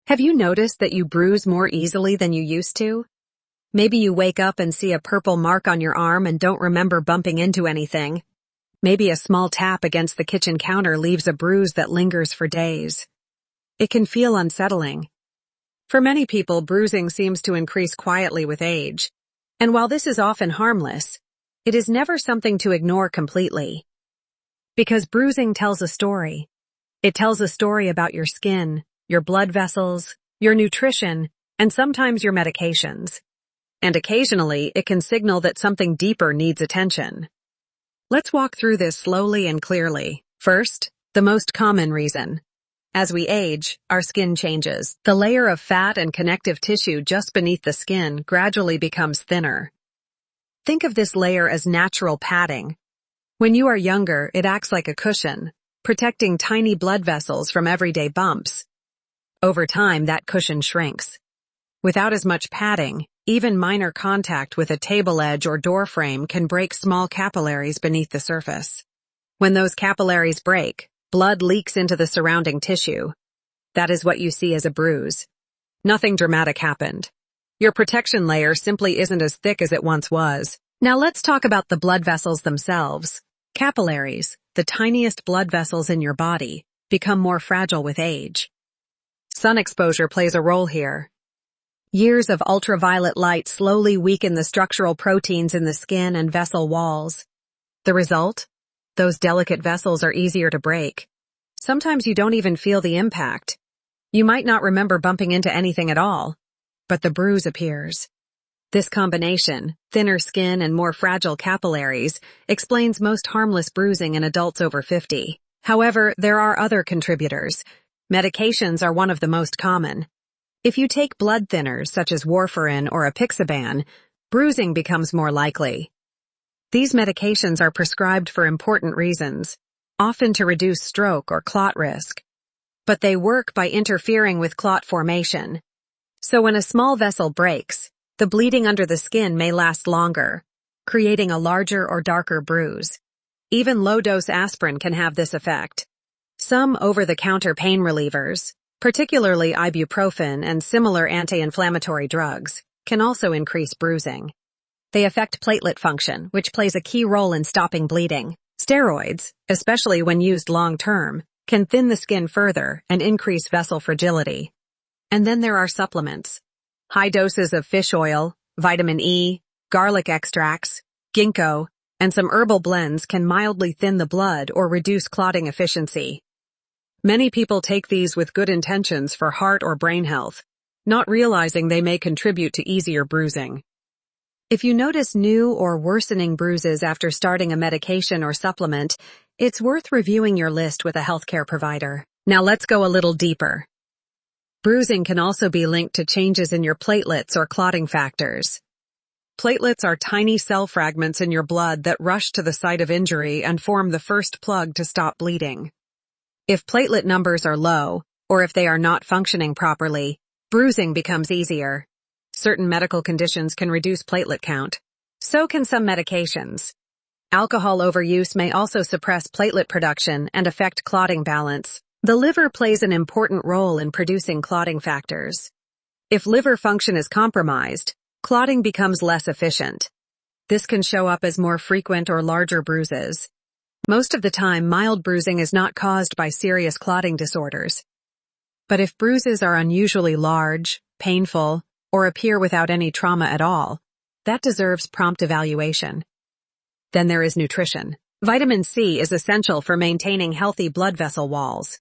Have you noticed that you bruise more easily than you used to? Maybe you wake up and see a purple mark on your arm and don't remember bumping into anything. Maybe a small tap against the kitchen counter leaves a bruise that lingers for days. It can feel unsettling. For many people, bruising seems to increase quietly with age. And while this is often harmless, it is never something to ignore completely. Because bruising tells a story. It tells a story about your skin, your blood vessels, your nutrition, and sometimes your medications. And occasionally, it can signal that something deeper needs attention. Let's walk through this slowly and clearly. First, the most common reason. As we age, our skin changes. The layer of fat and connective tissue just beneath the skin gradually becomes thinner. Think of this layer as natural padding. When you are younger, it acts like a cushion, protecting tiny blood vessels from everyday bumps. Over time, that cushion shrinks. Without as much padding, even minor contact with a table edge or door frame can break small capillaries beneath the surface. When those capillaries break, blood leaks into the surrounding tissue. That is what you see as a bruise. Nothing dramatic happened. Your protection layer simply isn't as thick as it once was. Now let's talk about the blood vessels themselves. Capillaries, the tiniest blood vessels in your body, become more fragile with age. Sun exposure plays a role here. Years of ultraviolet light slowly weaken the structural proteins in the skin and vessel walls. The result? Those delicate vessels are easier to break. Sometimes you don't even feel the impact. You might not remember bumping into anything at all, but the bruise appears. This combination, thinner skin and more fragile capillaries, explains most harmless bruising in adults over 50. However, there are other contributors. Medications are one of the most common. If you take blood thinners such as warfarin or apixaban, bruising becomes more likely. These medications are prescribed for important reasons, often to reduce stroke or clot risk. But they work by interfering with clot formation. So when a small vessel breaks, the bleeding under the skin may last longer, creating a larger or darker bruise. Even low-dose aspirin can have this effect. Some over-the-counter pain relievers, particularly ibuprofen and similar anti-inflammatory drugs, can also increase bruising. They affect platelet function, which plays a key role in stopping bleeding. Steroids, especially when used long-term, can thin the skin further and increase vessel fragility. And then there are supplements. High doses of fish oil, vitamin E, garlic extracts, ginkgo, and some herbal blends can mildly thin the blood or reduce clotting efficiency. Many people take these with good intentions for heart or brain health, not realizing they may contribute to easier bruising. If you notice new or worsening bruises after starting a medication or supplement, it's worth reviewing your list with a healthcare provider. Now let's go a little deeper. Bruising can also be linked to changes in your platelets or clotting factors. Platelets are tiny cell fragments in your blood that rush to the site of injury and form the first plug to stop bleeding. If platelet numbers are low, or if they are not functioning properly, bruising becomes easier. Certain medical conditions can reduce platelet count. So can some medications. Alcohol overuse may also suppress platelet production and affect clotting balance. The liver plays an important role in producing clotting factors. If liver function is compromised, clotting becomes less efficient. This can show up as more frequent or larger bruises. Most of the time, mild bruising is not caused by serious clotting disorders. But if bruises are unusually large, painful, or appear without any trauma at all, that deserves prompt evaluation. Then there is nutrition. Vitamin C is essential for maintaining healthy blood vessel walls.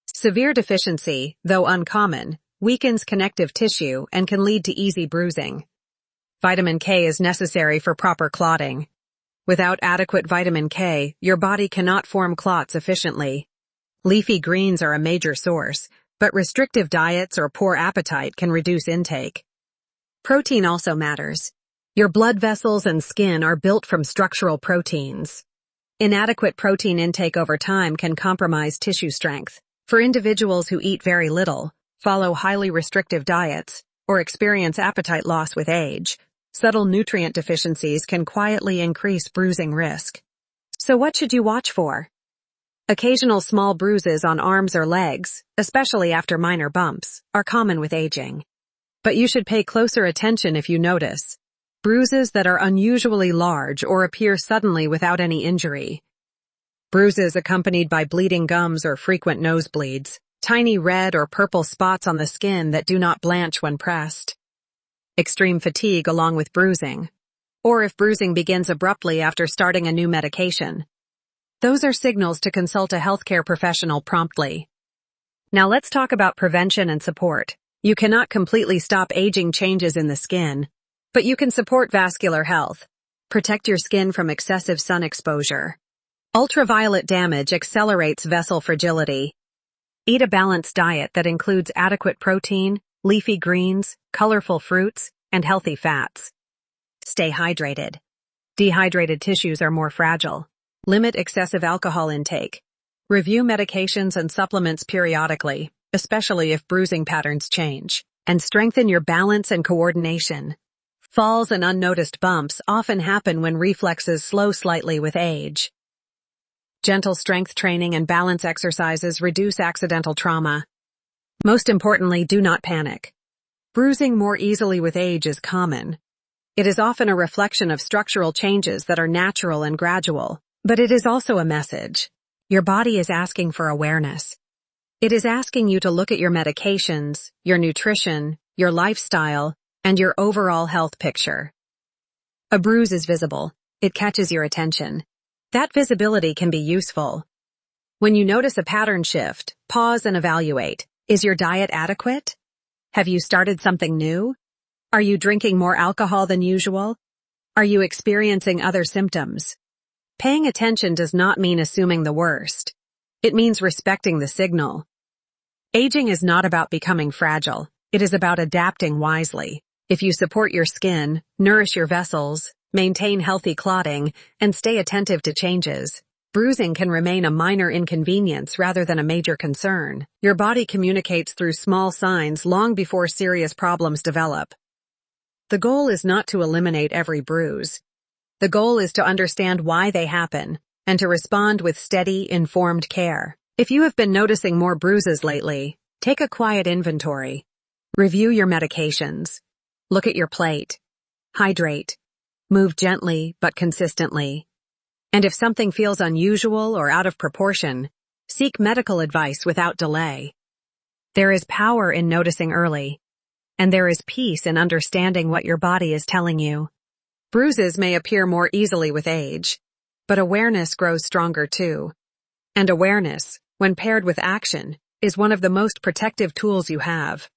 Severe deficiency, though uncommon, weakens connective tissue and can lead to easy bruising. Vitamin K is necessary for proper clotting. Without adequate vitamin K, your body cannot form clots efficiently. Leafy greens are a major source, but restrictive diets or poor appetite can reduce intake. Protein also matters. Your blood vessels and skin are built from structural proteins. Inadequate protein intake over time can compromise tissue strength. For individuals who eat very little, follow highly restrictive diets, or experience appetite loss with age, subtle nutrient deficiencies can quietly increase bruising risk. So what should you watch for? Occasional small bruises on arms or legs, especially after minor bumps, are common with aging. But you should pay closer attention if you notice bruises that are unusually large or appear suddenly without any injury. Bruises accompanied by bleeding gums or frequent nosebleeds, tiny red or purple spots on the skin that do not blanch when pressed. Extreme fatigue along with bruising, or if bruising begins abruptly after starting a new medication. Those are signals to consult a healthcare professional promptly. Now let's talk about prevention and support. You cannot completely stop aging changes in the skin, but you can support vascular health. Protect your skin from excessive sun exposure. Ultraviolet damage accelerates vessel fragility. Eat a balanced diet that includes adequate protein, leafy greens, colorful fruits, and healthy fats. Stay hydrated. Dehydrated tissues are more fragile. Limit excessive alcohol intake. Review medications and supplements periodically, especially if bruising patterns change. And strengthen your balance and coordination. Falls and unnoticed bumps often happen when reflexes slow slightly with age. Gentle strength training and balance exercises reduce accidental trauma. Most importantly, do not panic. Bruising more easily with age is common. It is often a reflection of structural changes that are natural and gradual, but it is also a message. Your body is asking for awareness. It is asking you to look at your medications, your nutrition, your lifestyle, and your overall health picture. A bruise is visible. It catches your attention. That visibility can be useful. When you notice a pattern shift, pause and evaluate. Is your diet adequate? Have you started something new? Are you drinking more alcohol than usual? Are you experiencing other symptoms? Paying attention does not mean assuming the worst. It means respecting the signal. Aging is not about becoming fragile. It is about adapting wisely. If you support your skin, nourish your vessels, maintain healthy clotting, and stay attentive to changes, bruising can remain a minor inconvenience rather than a major concern. Your body communicates through small signs long before serious problems develop. The goal is not to eliminate every bruise. The goal is to understand why they happen and to respond with steady, informed care. If you have been noticing more bruises lately, take a quiet inventory. Review your medications. Look at your plate. Hydrate. Move gently but consistently. And if something feels unusual or out of proportion, seek medical advice without delay. There is power in noticing early, and there is peace in understanding what your body is telling you. Bruises may appear more easily with age, but awareness grows stronger too. And awareness, when paired with action, is one of the most protective tools you have.